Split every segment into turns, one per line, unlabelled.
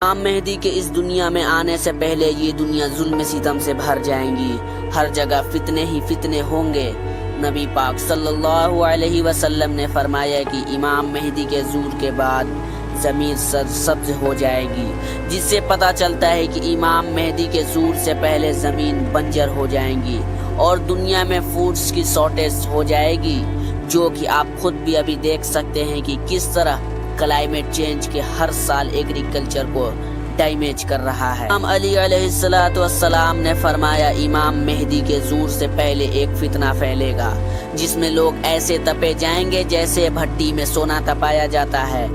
امام مہدی کے اس دنیا میں آنے سے پہلے یہ دنیا ظلم ستم سے بھر جائیں گی، ہر جگہ فتنے ہی فتنے ہوں گے۔ نبی پاک صلی اللہ علیہ وسلم نے فرمایا کہ امام مہدی کے ظہور کے بعد زمین سبز ہو جائے گی، جس سے پتہ چلتا ہے کہ امام مہدی کے ظہور سے پہلے زمین بنجر ہو جائیں گی اور دنیا میں فوڈز کی شارٹیج ہو جائے گی، جو کہ آپ خود بھی ابھی دیکھ سکتے ہیں کہ کس طرح کلائمیٹ چینج کے ہر سال ایگریکلچر کو ڈیمیج کر رہا ہے۔ امام علی علیہ السلام نے فرمایا امام مہدی کے ظہور سے پہلے ایک فتنہ پھیلے گا جس میں لوگ ایسے تپے جائیں گے جیسے بھٹی میں سونا تپایا جاتا ہے،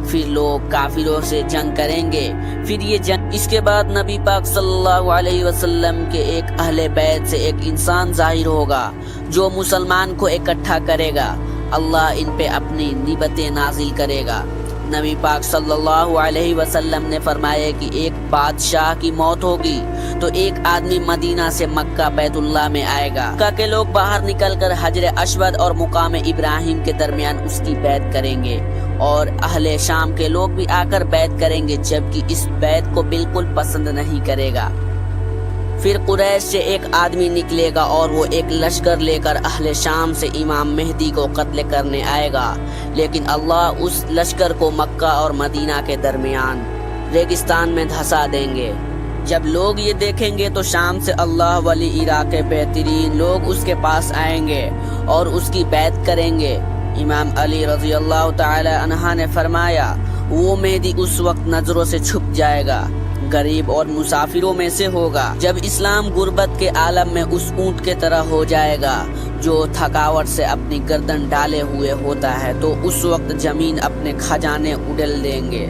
پھر لوگ کافروں سے جنگ کریں گے، پھر یہ جنگ۔ اس کے بعد نبی پاک صلی اللہ علیہ وسلم کے ایک اہل بیت سے ایک انسان ظاہر ہوگا جو مسلمان کو اکٹھا کرے گا، اللہ ان پہ اپنی نعمتیں نازل کرے گا۔ نبی پاک صلی اللہ علیہ وسلم نے فرمایا کہ ایک بادشاہ کی موت ہوگی تو ایک آدمی مدینہ سے مکہ بیت اللہ میں آئے گا، مکہ کے لوگ باہر نکل کر حجر اسود اور مقام ابراہیم کے درمیان اس کی بیعت کریں گے، اور اہل شام کے لوگ بھی آ کر بیعت کریں گے، جبکہ اس بیعت کو بالکل پسند نہیں کرے گا۔ پھر قریش سے ایک آدمی نکلے گا اور وہ ایک لشکر لے کر اہل شام سے امام مہدی کو قتل کرنے آئے گا، لیکن اللہ اس لشکر کو مکہ اور مدینہ کے درمیان ریگستان میں دھسا دیں گے۔ جب لوگ یہ دیکھیں گے تو شام سے اللہ ولی عراق کے بہترین لوگ اس کے پاس آئیں گے اور اس کی بیعت کریں گے۔ امام علی رضی اللہ تعالی عنہ نے فرمایا وہ مہدی اس وقت نظروں سے چھپ جائے گا، غریب اور مسافروں میں سے ہوگا۔ جب اسلام غربت کے عالم میں اس اونٹ کے طرح ہو جائے گا جو تھکاوٹ سے اپنی گردن ڈالے ہوئے ہوتا ہے، تو اس وقت زمین اپنے خزانے اڑیل دیں گے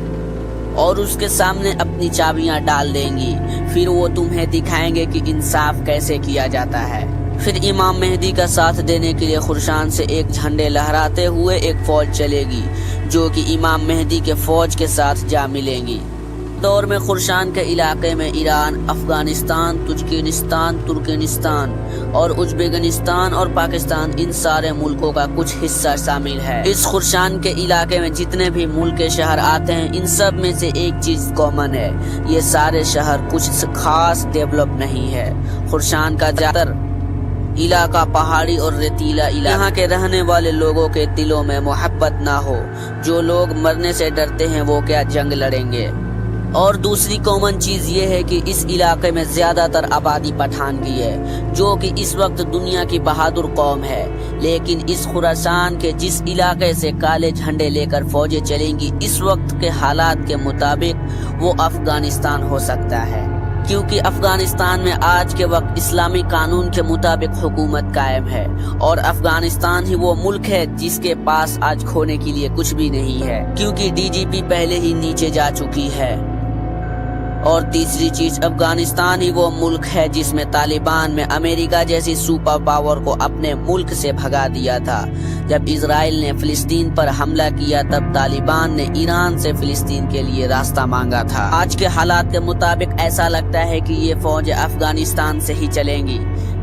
اور اس کے سامنے اپنی چابیاں ڈال دیں گی، پھر وہ تمہیں دکھائیں گے کہ انصاف کیسے کیا جاتا ہے۔ پھر امام مہدی کا ساتھ دینے کے لیے خراسان سے ایک جھنڈے لہراتے ہوئے ایک فوج چلے گی جو کہ امام مہدی کے فوج کے ساتھ جا ملیں گی۔ دور میں خراسان کے علاقے میں ایران، افغانستان، تاجکستان، ترکمانستان اور ازبکستان اور پاکستان، ان سارے ملکوں کا کچھ حصہ شامل ہے۔ اس خراسان کے علاقے میں جتنے بھی ملک کے شہر آتے ہیں، ان سب میں سے ایک چیز کامن ہے، یہ سارے شہر کچھ خاص ڈیولپ نہیں ہے۔ خراسان کا زیادہ تر علاقہ پہاڑی اور ریتیلا علاقہ، یہاں کے رہنے والے لوگوں کے دلوں میں محبت نہ ہو، جو لوگ مرنے سے ڈرتے ہیں وہ کیا جنگ لڑیں گے۔ اور دوسری کامن چیز یہ ہے کہ اس علاقے میں زیادہ تر آبادی پٹھان کی ہے، جو کہ اس وقت دنیا کی بہادر قوم ہے، لیکن اس خراسان کے جس علاقے سے کالے جھنڈے لے کر فوجیں چلیں گی، اس وقت کے حالات کے مطابق وہ افغانستان ہو سکتا ہے، کیونکہ افغانستان میں آج کے وقت اسلامی قانون کے مطابق حکومت قائم ہے، اور افغانستان ہی وہ ملک ہے جس کے پاس آج کھونے کے لیے کچھ بھی نہیں ہے، کیونکہ DGP پہلے ہی نیچے جا چکی ہے۔ اور تیسری چیز، افغانستان ہی وہ ملک ہے جس میں طالبان میں امریکہ جیسی سپر پاور کو اپنے ملک سے بھگا دیا تھا۔ جب اسرائیل نے فلسطین پر حملہ کیا تب طالبان نے ایران سے فلسطین کے لیے راستہ مانگا تھا۔ آج کے حالات کے مطابق ایسا لگتا ہے کہ یہ فوج افغانستان سے ہی چلیں گی،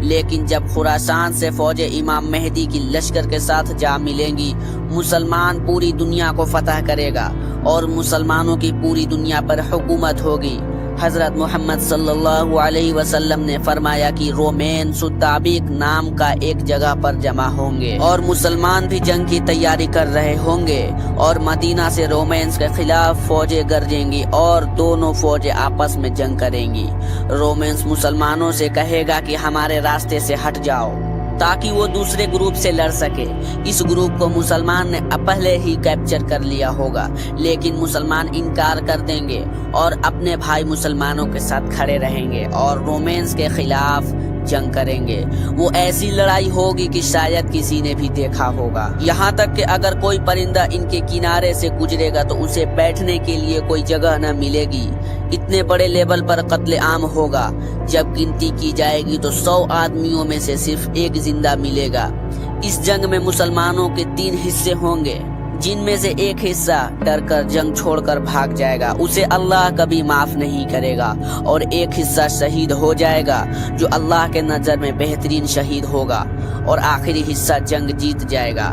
لیکن جب خراسان سے فوج امام مہدی کی لشکر کے ساتھ جا ملیں گی، مسلمان پوری دنیا کو فتح کرے گا اور مسلمانوں کی پوری دنیا پر حکومت ہوگی۔ حضرت محمد صلی اللہ علیہ وسلم نے فرمایا کہ رومین سدابیک نام کا ایک جگہ پر جمع ہوں گے اور مسلمان بھی جنگ کی تیاری کر رہے ہوں گے، اور مدینہ سے رومینز کے خلاف فوجیں گرجیں گی اور دونوں فوجیں آپس میں جنگ کریں گی۔ رومینز مسلمانوں سے کہے گا کہ ہمارے راستے سے ہٹ جاؤ تاکہ وہ دوسرے گروپ سے لڑ سکے۔ اس گروپ کو مسلمان نے پہلے ہی کیپچر کر لیا ہوگا، لیکن مسلمان انکار کر دیں گے اور اپنے بھائی مسلمانوں کے ساتھ کھڑے رہیں گے اور رومینز کے خلاف جنگ کریں گے۔ وہ ایسی لڑائی ہوگی کہ شاید کسی نے بھی دیکھا ہوگا، یہاں تک کہ اگر کوئی پرندہ ان کے کنارے سے گزرے گا تو اسے بیٹھنے کے لیے کوئی جگہ نہ ملے گی۔ اتنے بڑے لیول پر قتل عام ہوگا، جب گنتی کی جائے گی تو 100 آدمیوں میں سے صرف ایک زندہ ملے گا۔ اس جنگ میں مسلمانوں کے 3 حصے ہوں گے، جن میں سے ایک حصہ ڈر کر جنگ چھوڑ کر بھاگ جائے گا، اسے اللہ کبھی معاف نہیں کرے گا، اور ایک حصہ شہید ہو جائے گا جو اللہ کے نظر میں بہترین شہید ہوگا، اور آخری حصہ جنگ جیت جائے گا۔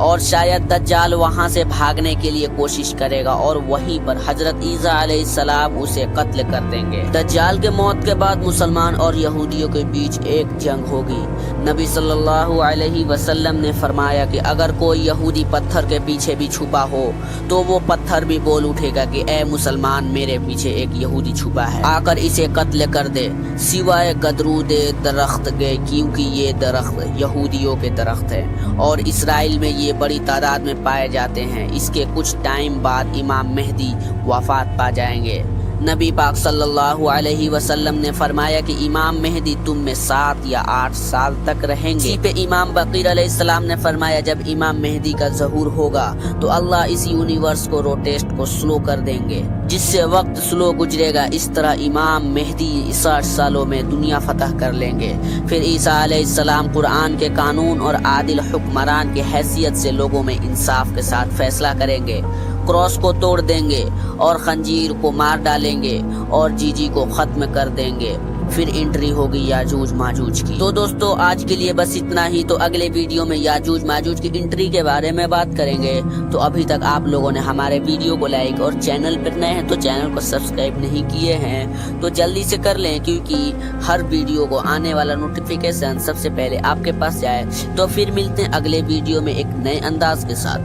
اور شاید دجال وہاں سے بھاگنے کے لیے کوشش کرے گا اور وہیں پر حضرت عیسیٰ علیہ السلام اسے قتل کر دیں گے۔ دجال کے موت کے بعد مسلمان اور یہودیوں کے بیچ ایک جنگ ہوگی۔ نبی صلی اللہ علیہ وسلم نے فرمایا کہ اگر کوئی یہودی پتھر کے پیچھے بھی چھپا ہو تو وہ پتھر بھی بول اٹھے گا کہ اے مسلمان، میرے پیچھے ایک یہودی چھپا ہے، آ کر اسے قتل کر دے، سوائے گدرود درخت کے، کیونکہ یہ درخت یہودیوں کے درخت ہے اور اسرائیل میں یہ بڑی تعداد میں پائے جاتے ہیں۔ اس کے کچھ ٹائم بعد امام مہدی وفات پا جائیں گے۔ نبی پاک صلی اللہ علیہ وسلم نے فرمایا کہ امام مہدی تم میں 7 یا 8 سال تک رہیں گے۔ اسی پہ امام بقیر علیہ السلام نے فرمایا جب امام مہدی کا ظہور ہوگا تو اللہ اس یونیورس کو روٹیٹ کو سلو کر دیں گے، جس سے وقت سلو گزرے گا۔ اس طرح امام مہدی 60 سالوں میں دنیا فتح کر لیں گے۔ پھر عیسیٰ علیہ السلام قرآن کے قانون اور عادل حکمران کی حیثیت سے لوگوں میں انصاف کے ساتھ فیصلہ کریں گے، کراس کو توڑ دیں گے اور خنجیر کو مار ڈالیں گے اور جیجی کو ختم کر دیں گے۔ پھر انٹری ہوگی یاجوج ماجوج کی۔ تو دوستو آج کے لیے بس اتنا ہی۔ تو اگلے ویڈیو میں یاجوج ماجوج کی انٹری کے بارے میں بات کریں گے۔ تو ابھی تک آپ لوگوں نے ہمارے ویڈیو کو لائک اور چینل پر نئے ہیں تو چینل کو سبسکرائب نہیں کیے ہیں تو جلدی سے کر لیں، کیونکہ ہر ویڈیو کو آنے والا نوٹیفیکیشن سب سے پہلے آپ کے پاس جائے۔ تو پھر ملتے ہیں اگلے ویڈیو میں ایک نئے انداز کے ساتھ۔